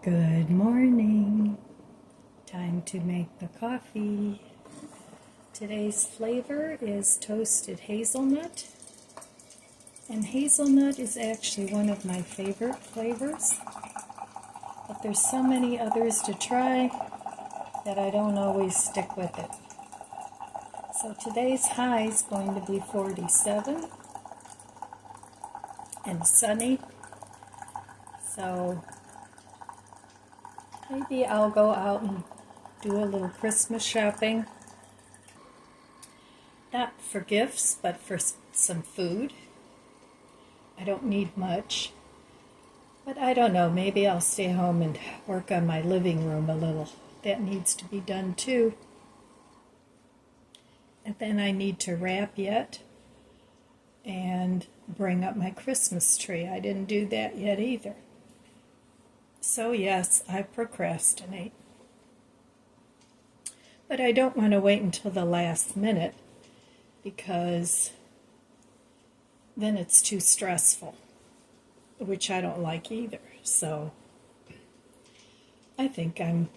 Good morning. Time to make the coffee. Today's flavor is toasted hazelnut. And hazelnut is actually one of my favorite flavors. But there's so many others to try that I don't always stick with it. So today's high is going to be 47 and sunny. So maybe I'll go out and do a little Christmas shopping. Not for gifts, but for some food. I don't need much. But I don't know, maybe I'll stay home and work on my living room a little. That needs to be done too. And then I need to wrap yet and bring up my Christmas tree. I didn't do that yet either. So yes, I procrastinate. But I don't want to wait until the last minute because then it's too stressful, which I don't like either. So I think I'm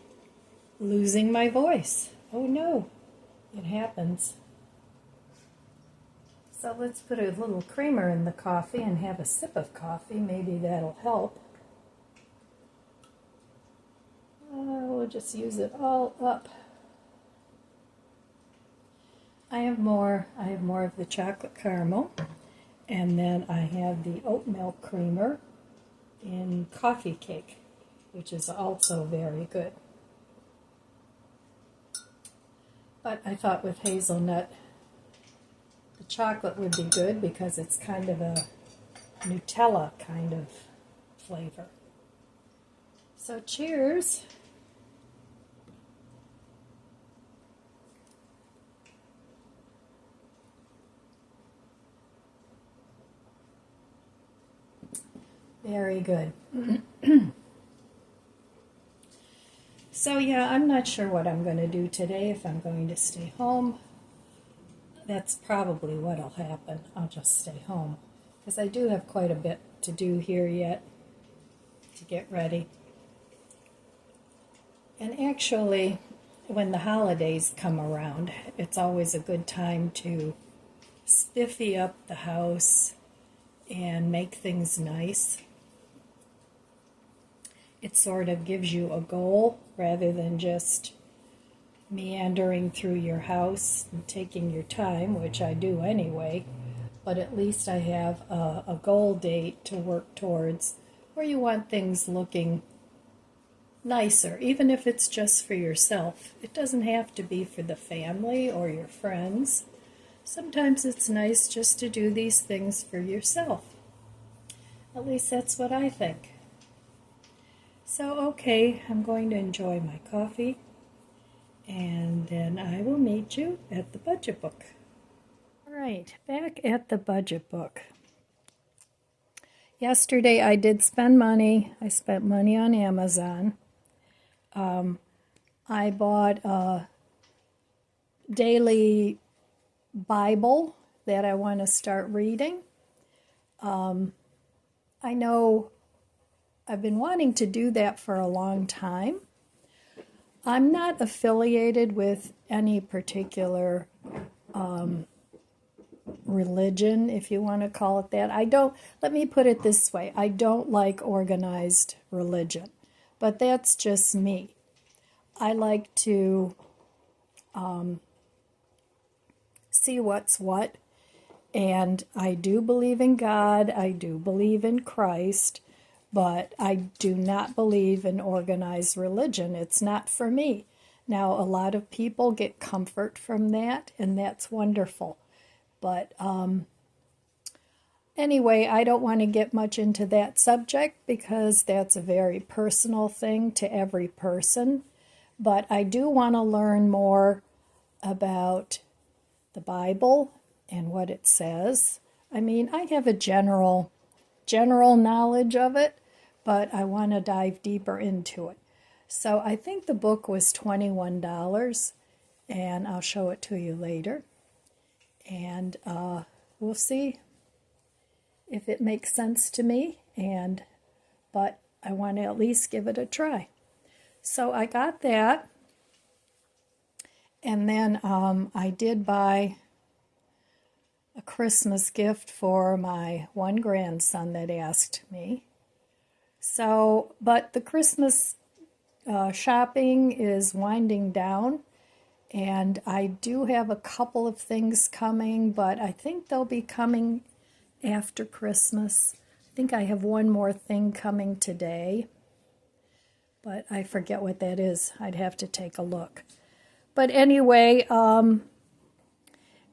losing my voice. Oh no, it happens. So let's put a little creamer in the coffee and have a sip of coffee. Maybe that'll help. We'll just use it all up. I have more of the chocolate caramel, and then I have the oat milk creamer in coffee cake, which is also very good. But I thought with hazelnut, the chocolate would be good because it's kind of a Nutella kind of flavor. So cheers. Very good. So yeah, I'm not sure what I'm going to do today, if I'm going to stay home. That's probably what'll happen. I'll just stay home because I do have quite a bit to do here yet to get ready. And actually, when the holidays come around, it's always a good time to spiffy up the house and make things nice. It sort of gives you a goal rather than just meandering through your house and taking your time, which I do anyway. But at least I have a goal date to work towards where you want things looking nicer, even if it's just for yourself. It doesn't have to be for the family or your friends. Sometimes it's nice just to do these things for yourself. At least that's what I think. So, okay, I'm going to enjoy my coffee, and then I will meet you at the budget book. All right, back at the budget book. Yesterday I did spend money. I spent money on Amazon. I bought a daily Bible that I want to start reading. I know I've been wanting to do that for a long time. I'm not affiliated with any particular religion, if you want to call it that. Let me put it this way, I don't like organized religion, but that's just me. I like to see what's what, and I do believe in God, I do believe in Christ, but I do not believe in organized religion. It's not for me. Now, a lot of people get comfort from that, and that's wonderful. But anyway, I don't want to get much into that subject because that's a very personal thing to every person. But I do want to learn more about the Bible and what it says. I mean, I have a general knowledge of it, but I want to dive deeper into it. So I think the book was $21, and I'll show it to you later. And we'll see if it makes sense to me. But I want to at least give it a try. So I got that. And then I did buy a Christmas gift for my one grandson that asked me. So, but the Christmas shopping is winding down, and I do have a couple of things coming, but I think they'll be coming after Christmas. I think I have one more thing coming today, but I forget what that is. I'd have to take a look. But anyway,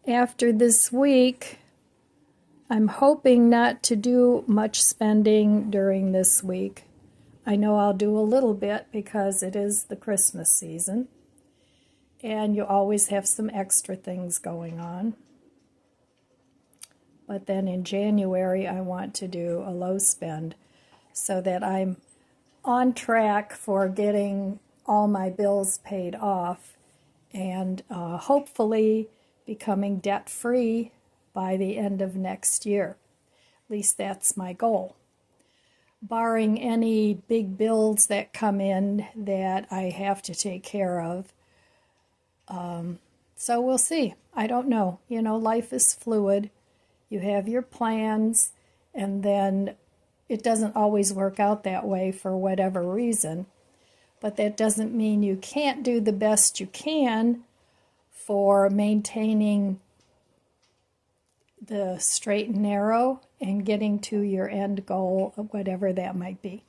after this week, I'm hoping not to do much spending during this week. I know I'll do a little bit because it is the Christmas season, and you always have some extra things going on. But then in January, I want to do a low spend so that I'm on track for getting all my bills paid off and hopefully becoming debt-free by the end of next year. At least that's my goal. Barring any big bills that come in that I have to take care of. So we'll see. I don't know. You know, life is fluid. You have your plans, and then it doesn't always work out that way for whatever reason. But that doesn't mean you can't do the best you can for maintaining the straight and narrow and getting to your end goal, whatever that might be.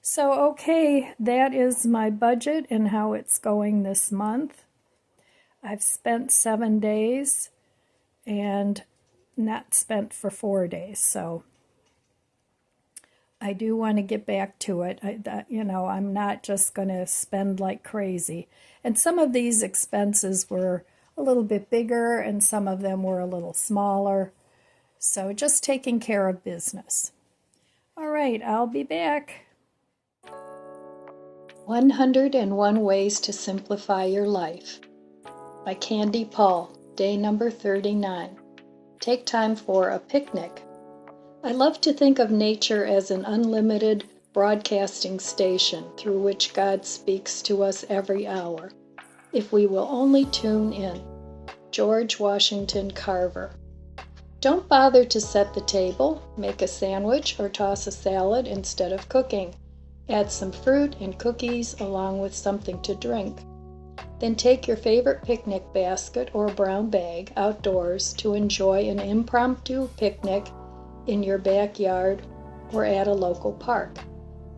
So, okay, that is my budget and how it's going this month. I've spent 7 days and not spent for 4 days, so I do want to get back to it. I'm not just going to spend like crazy. And some of these expenses were a little bit bigger and some of them were a little smaller. So just taking care of business. All right, I'll be back. 101 Ways to Simplify Your Life by Candy Paul, day number 39. Take time for a picnic. I love to think of nature as an unlimited broadcasting station through which God speaks to us every hour, if we will only tune in. George Washington Carver. Don't bother to set the table, make a sandwich, or toss a salad instead of cooking. Add some fruit and cookies along with something to drink. Then take your favorite picnic basket or brown bag outdoors to enjoy an impromptu picnic in your backyard or at a local park.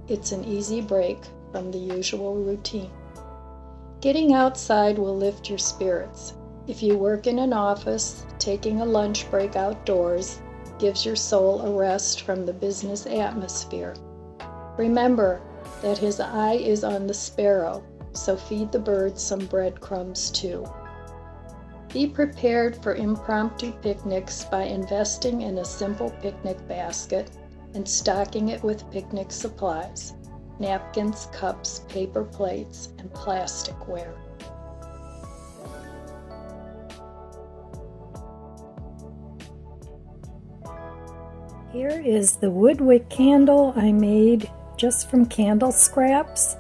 It's an easy break from the usual routine. Getting outside will lift your spirits. If you work in an office, taking a lunch break outdoors gives your soul a rest from the business atmosphere. Remember that his eye is on the sparrow, so feed the birds some breadcrumbs too. Be prepared for impromptu picnics by investing in a simple picnic basket and stocking it with picnic supplies, napkins, cups, paper plates, and plasticware. Here is the woodwick candle I made just from candle scraps,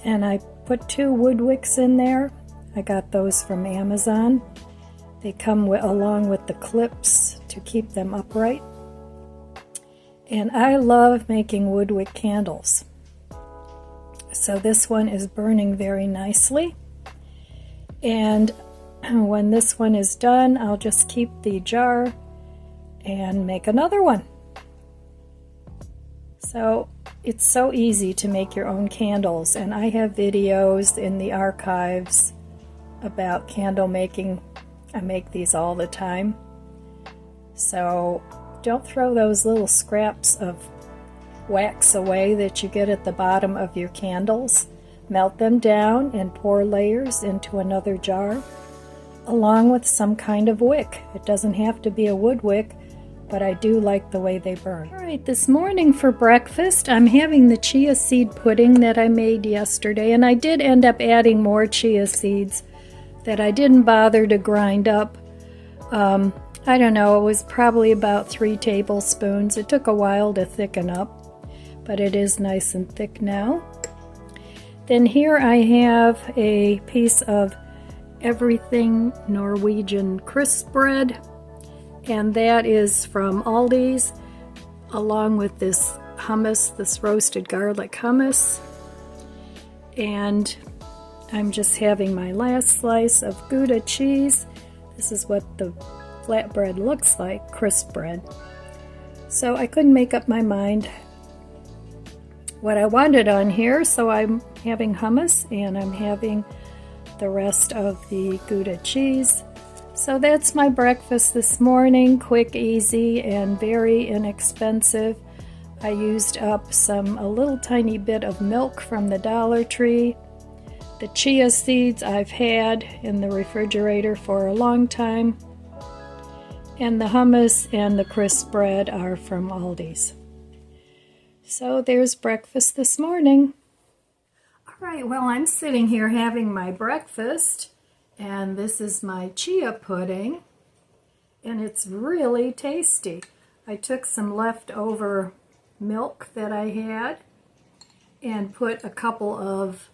and I put 2 woodwicks in there. I got those from Amazon. They come along with the clips to keep them upright. And I love making woodwick candles. So this one is burning very nicely. And when this one is done, I'll just keep the jar and make another one. So it's so easy to make your own candles, and I have videos in the archives about candle making. I make these all the time. So don't throw those little scraps of wax away that you get at the bottom of your candles. Melt them down and pour layers into another jar, along with some kind of wick. It doesn't have to be a wood wick, but I do like the way they burn. All right, this morning for breakfast, I'm having the chia seed pudding that I made yesterday, and I did end up adding more chia seeds that I didn't bother to grind up. I don't know, it was probably about 3 tablespoons. It took a while to thicken up. but it is nice and thick now. Then here I have a piece of Everything Norwegian crisp bread, and that is from Aldi's, along with this hummus, this roasted garlic hummus. And I'm just having my last slice of Gouda cheese. This is what the flatbread looks like, crisp bread. So I couldn't make up my mind what I wanted on here, so I'm having hummus and I'm having the rest of the Gouda cheese. So that's my breakfast this morning, quick, easy, and very inexpensive. I used up a little tiny bit of milk from the Dollar Tree. The chia seeds I've had in the refrigerator for a long time. And the hummus and the crisp bread are from Aldi's. So there's breakfast this morning. All right, well, I'm sitting here having my breakfast, and this is my chia pudding, and it's really tasty. I took some leftover milk that I had and put a couple of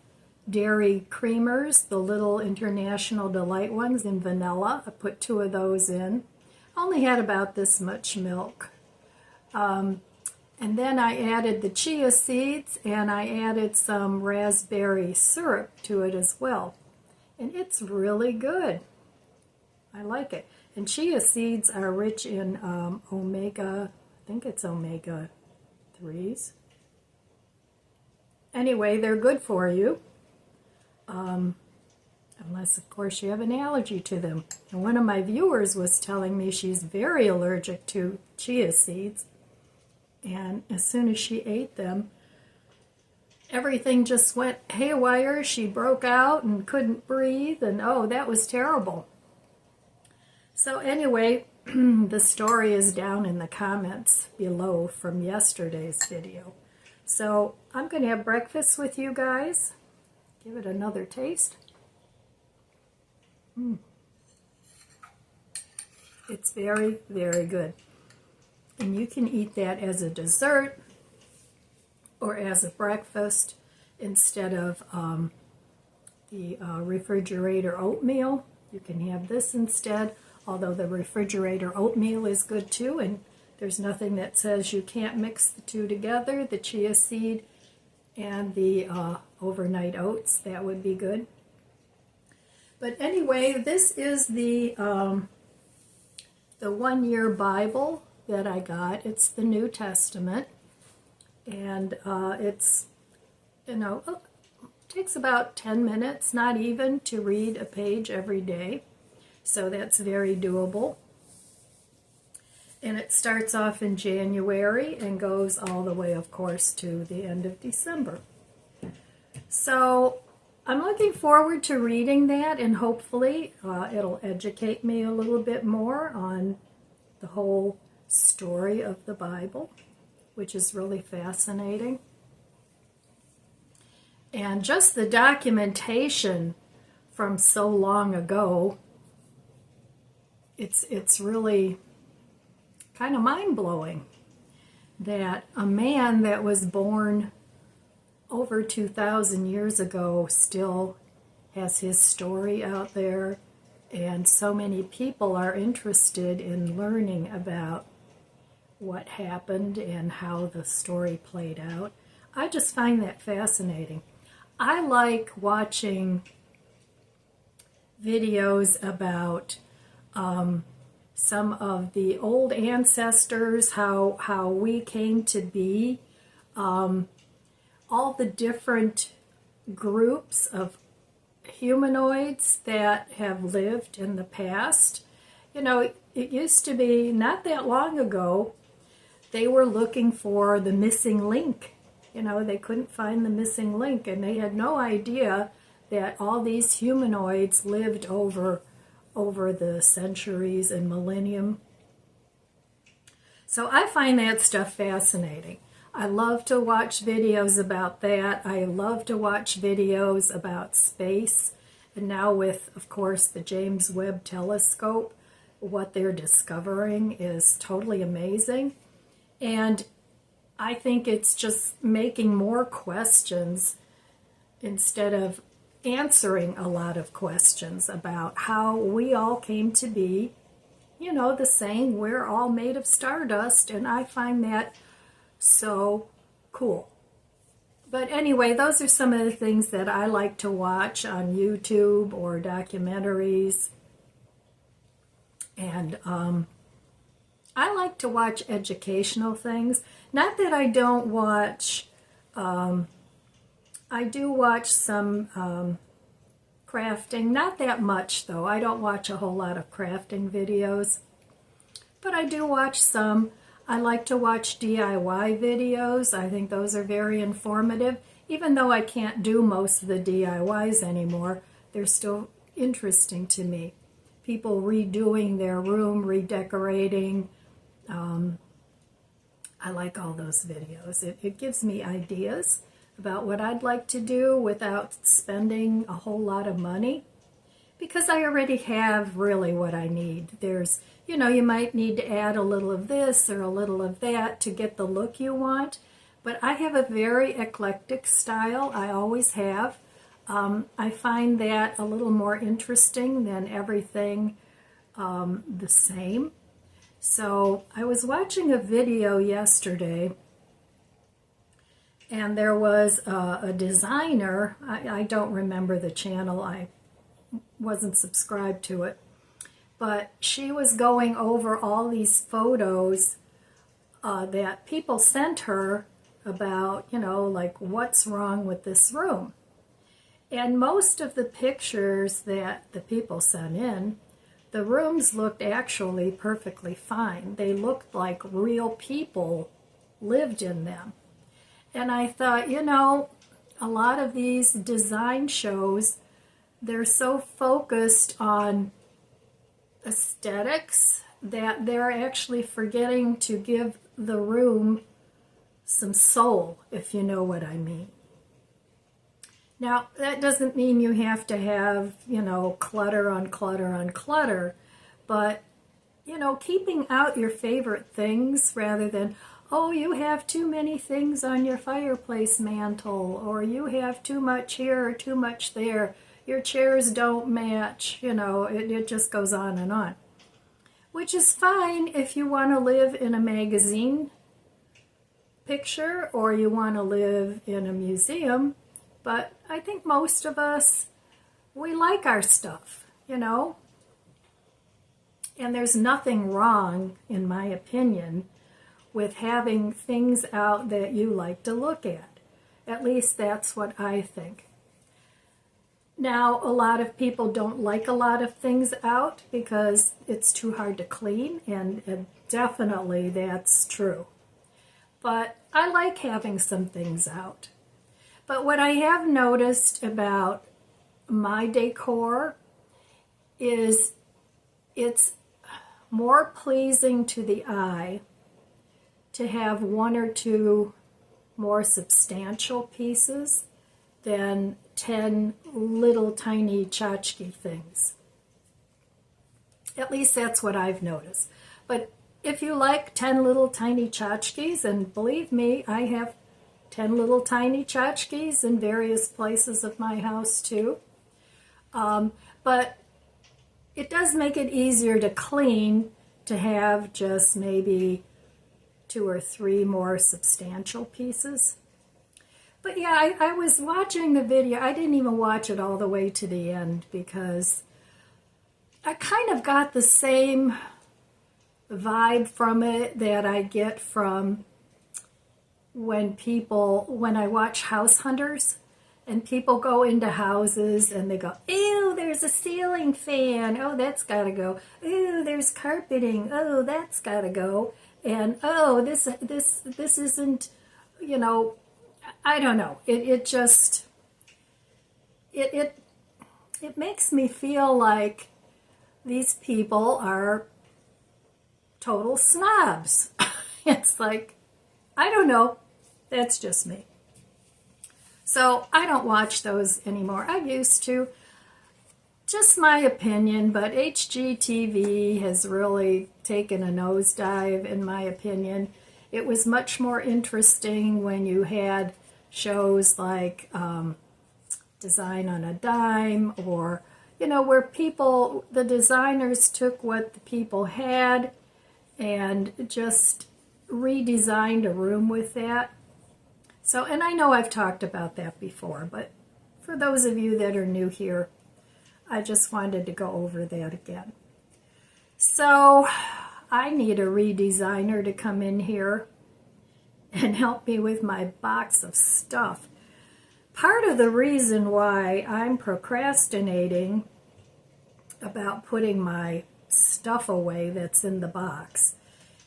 dairy creamers, the little International Delight ones in vanilla. I put 2 of those in. I only had about this much milk. And then I added the chia seeds, and I added some raspberry syrup to it as well. And it's really good. I like it. And chia seeds are rich in omega, I think it's omega 3s. Anyway, they're good for you. Unless, of course, you have an allergy to them. And one of my viewers was telling me she's very allergic to chia seeds. And as soon as she ate them, everything just went haywire. She broke out and couldn't breathe, and oh, that was terrible. So anyway, the story is down in the comments below from yesterday's video. So I'm going to have breakfast with you guys. Give it another taste. It's very, very good. And you can eat that as a dessert or as a breakfast instead of the refrigerator oatmeal. You can have this instead, although the refrigerator oatmeal is good too, and there's nothing that says you can't mix the two together, the chia seed and the overnight oats. That would be good. But anyway, this is the 1-year Bible that I got. It's the New Testament, and it's, it takes about 10 minutes, not even, to read a page every day, so that's very doable. And it starts off in January and goes all the way, of course, to the end of December. So I'm looking forward to reading that, and hopefully it'll educate me a little bit more on the whole story of the Bible, which is really fascinating. And just the documentation from so long ago, it's really kind of mind-blowing that a man that was born over 2,000 years ago still has his story out there, and so many people are interested in learning about what happened and how the story played out. I just find that fascinating. I like watching videos about some of the old ancestors, how we came to be, all the different groups of humanoids that have lived in the past. You know, it used to be, not that long ago, they were looking for the missing link. You know, they couldn't find the missing link, and they had no idea that all these humanoids lived over the centuries and millennium. So I find that stuff fascinating. I love to watch videos about that. I love to watch videos about space. And now with, of course, the James Webb Telescope, what they're discovering is totally amazing. And I think it's just making more questions instead of answering a lot of questions about how we all came to be. You know, the saying, we're all made of stardust, and I find that so cool. But anyway, those are some of the things that I like to watch on YouTube or documentaries. And I like to watch educational things. Not that I don't watch, I do watch some crafting. Not that much, though. I don't watch a whole lot of crafting videos. But I do watch some. I like to watch DIY videos. I think those are very informative. Even though I can't do most of the DIYs anymore, they're still interesting to me. People redoing their room, redecorating. I like all those videos. It gives me ideas about what I'd like to do without spending a whole lot of money, because I already have really what I need. There's, you know, you might need to add a little of this or a little of that to get the look you want, but I have a very eclectic style. I always have. I find that a little more interesting than everything the same. So I was watching a video yesterday, and there was a designer. I don't remember the channel. I wasn't subscribed to it. But she was going over all these photos that people sent her about, you know, like what's wrong with this room. And most of the pictures that the people sent in, the rooms looked actually perfectly fine. They looked like real people lived in them. And I thought, you know, a lot of these design shows, they're so focused on aesthetics that they're actually forgetting to give the room some soul, if you know what I mean. Now, that doesn't mean you have to have, you know, clutter on clutter on clutter, but, you know, keeping out your favorite things rather than, oh, you have too many things on your fireplace mantle, or you have too much here or too much there. Your chairs don't match, you know, it just goes on and on. Which is fine if you want to live in a magazine picture or you want to live in a museum, but I think most of us, we like our stuff, you know. And there's nothing wrong, in my opinion, with having things out that you like to look at. At least that's what I think. Now, a lot of people don't like a lot of things out because it's too hard to clean, and definitely that's true. But I like having some things out. But what I have noticed about my decor is it's more pleasing to the eye to have one or two more substantial pieces than 10 little tiny tchotchke things. At least that's what I've noticed. But if you like 10 little tiny tchotchkes, and believe me, I have 10 little tiny tchotchkes in various places of my house too. But it does make it easier to clean to have just maybe 2 or 3 more substantial pieces. But yeah, I was watching the video. I didn't even watch it all the way to the end because I kind of got the same vibe from it that I get from when I watch House Hunters and people go into houses and they go, ew, there's a ceiling fan. Oh, that's got to go. Ew, there's carpeting. Oh, that's got to go. And oh, this isn't, you know, I don't know. It just makes me feel like these people are total snobs. It's like, I don't know. That's just me. So I don't watch those anymore. I used to. Just my opinion, but HGTV has really taken a nosedive, in my opinion. It was much more interesting when you had shows like Design on a Dime, or, you know, where people, the designers took what the people had and just redesigned a room with that. So, and I know I've talked about that before, but for those of you that are new here, I just wanted to go over that again. So I need a redesigner to come in here and help me with my box of stuff. Part of the reason why I'm procrastinating about putting my stuff away that's in the box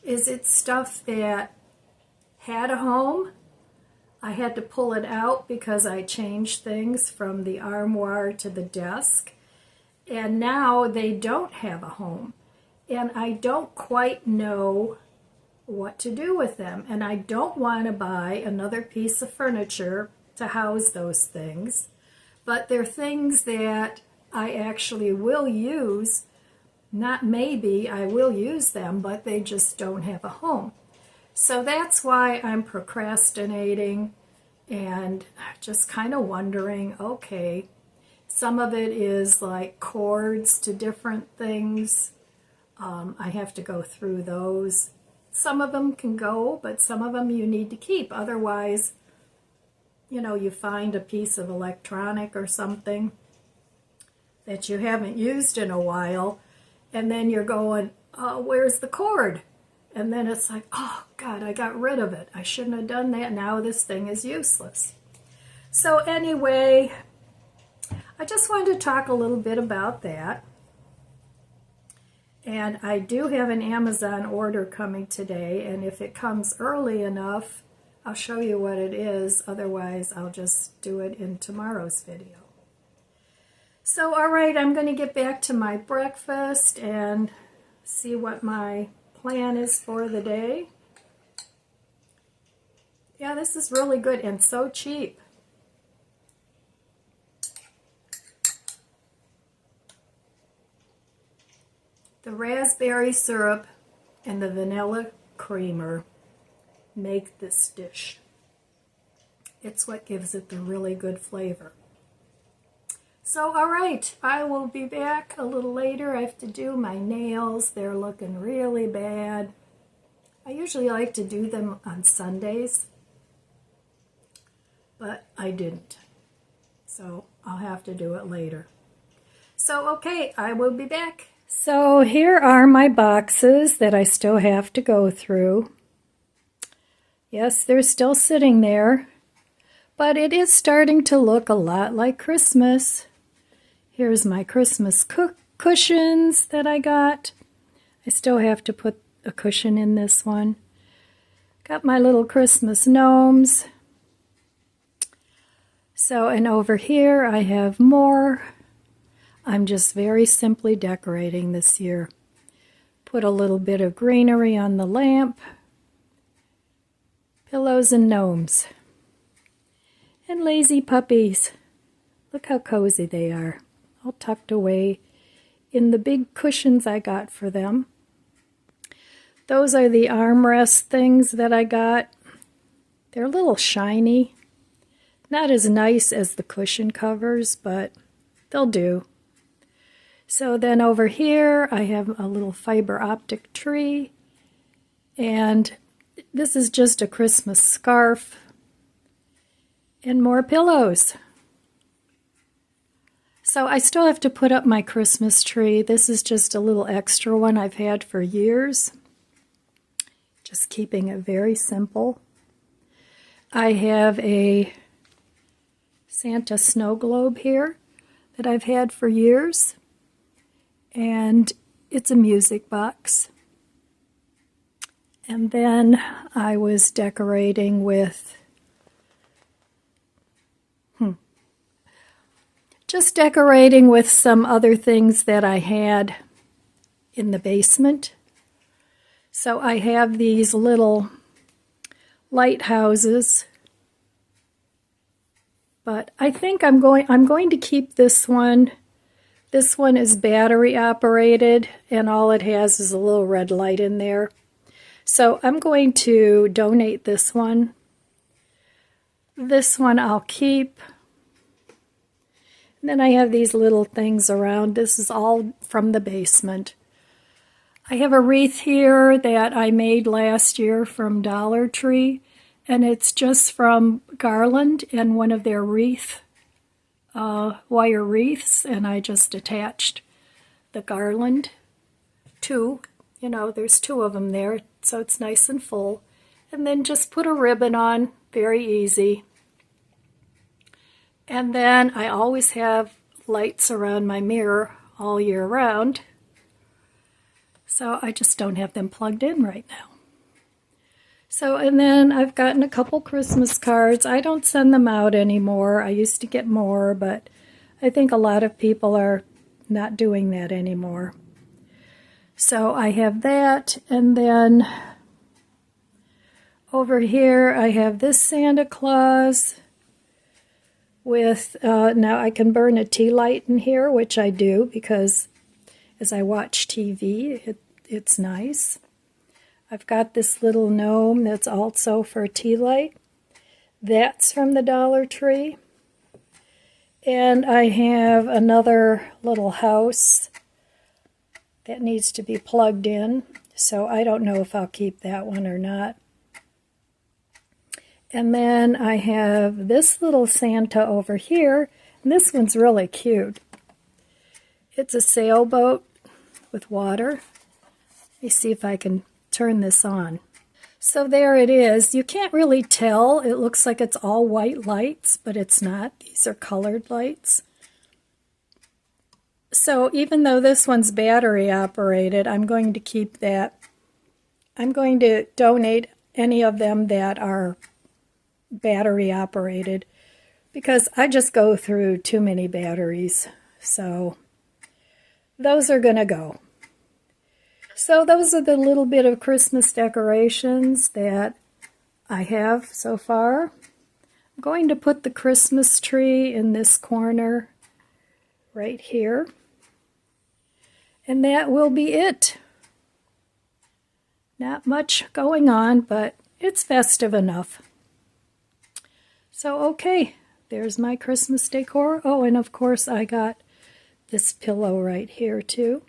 is it's stuff that had a home. I had to pull it out because I changed things from the armoire to the desk, and now they don't have a home, and I don't quite know what to do with them, and I don't want to buy another piece of furniture to house those things, but they're things that I actually will use. Not maybe, I will use them, but they just don't have a home. So that's why I'm procrastinating and just kind of wondering, okay, some of it is like cords to different things. I have to go through those. Some of them can go, but some of them you need to keep. Otherwise, you know, you find a piece of electronic or something that you haven't used in a while, and then you're going, oh, where's the cord? And then it's like, oh, God, I got rid of it. I shouldn't have done that. Now this thing is useless. So anyway, I just wanted to talk a little bit about that. And I do have an Amazon order coming today, and if it comes early enough, I'll show you what it is. Otherwise, I'll just do it in tomorrow's video. So, all right, I'm going to get back to my breakfast and see what my plan is for the day. Yeah, this is really good and so cheap. The raspberry syrup and the vanilla creamer make this dish. It's what gives it the really good flavor. So, all right, I will be back a little later. I have to do my nails. They're looking really bad. I usually like to do them on Sundays, but I didn't. So I'll have to do it later. So, okay, I will be back. So here are my boxes that I still have to go through. Yes, they're still sitting there, but it is starting to look a lot like Christmas. Here's my Christmas cushions that I got. I still have to put a cushion in this one. Got my little Christmas gnomes. So, and over here I have more. I'm just very simply decorating this year. Put a little bit of greenery on the lamp. Pillows and gnomes. And lazy puppies. Look how cozy they are. All tucked away in the big cushions I got for them. Those are the armrest things that I got. They're a little shiny. Not as nice as the cushion covers, but they'll do. So then over here I have a little fiber optic tree, and this is just a Christmas scarf and more pillows. So I still have to put up my Christmas tree. This is just a little extra one I've had for years. Just keeping it very simple. I have a Santa snow globe here that I've had for years. And it's a music box. And then I was decorating with just decorating with some other things that I had in the basement. So I have these little lighthouses, but I think I'm going to keep this one. This one is battery operated, and all it has is a little red light in there. So I'm going to donate this one. This one I'll keep. And then I have these little things around. This is all from the basement. I have a wreath here that I made last year from Dollar Tree, and it's just from Garland and one of their wreath, wire wreaths, and I just attached the garland to, there's two of them there, so it's nice and full. And then just put a ribbon on, very easy. And then I always have lights around my mirror all year round. So I just don't have them plugged in right now. So, and then I've gotten a couple Christmas cards. I don't send them out anymore. I used to get more, but I think a lot of people are not doing that anymore. So I have that, and then over here I have this Santa Claus with, now I can burn a tea light in here, which I do because as I watch TV, it's nice. I've got this little gnome that's also for a tea light. That's from the Dollar Tree. And I have another little house that needs to be plugged in, so I don't know if I'll keep that one or not. And then I have this little Santa over here, and this one's really cute. It's a sailboat with water. Let me see if I can turn this on. So there it is. You can't really tell. It looks like it's all white lights, but it's not. These are colored lights. So even though this one's battery operated, I'm going to keep that. I'm going to donate any of them that are battery operated because I just go through too many batteries. So those are going to go. So those are the little bit of Christmas decorations that I have so far. I'm going to put the Christmas tree in this corner right here. And that will be it. Not much going on, but it's festive enough. So okay, there's my Christmas decor. Oh, and of course I got this pillow right here too.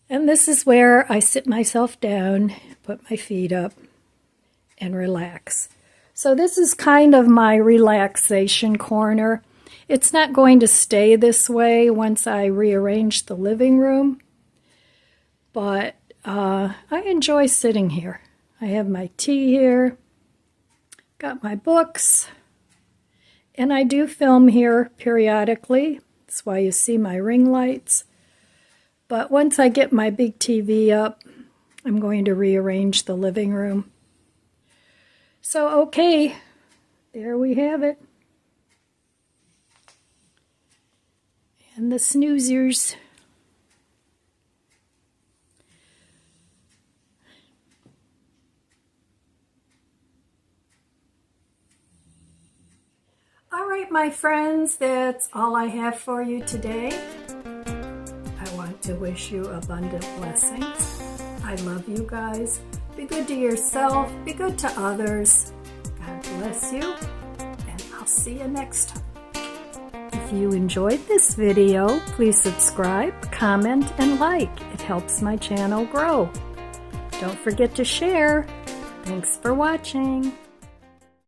And this is where I sit myself down, put my feet up, and relax. So this is kind of my relaxation corner. It's not going to stay this way once I rearrange the living room, but I enjoy sitting here. I have my tea here, got my books, and I do film here periodically. That's why you see my ring lights. But once I get my big TV up, I'm going to rearrange the living room. So, okay, there we have it. And the snoozers. All right, my friends, that's all I have for you today. I want to wish you abundant blessings. I love you guys. Be good to yourself. Be good to others. God bless you. And I'll see you next time. If you enjoyed this video, please subscribe, comment, and like. It helps my channel grow. Don't forget to share. Thanks for watching.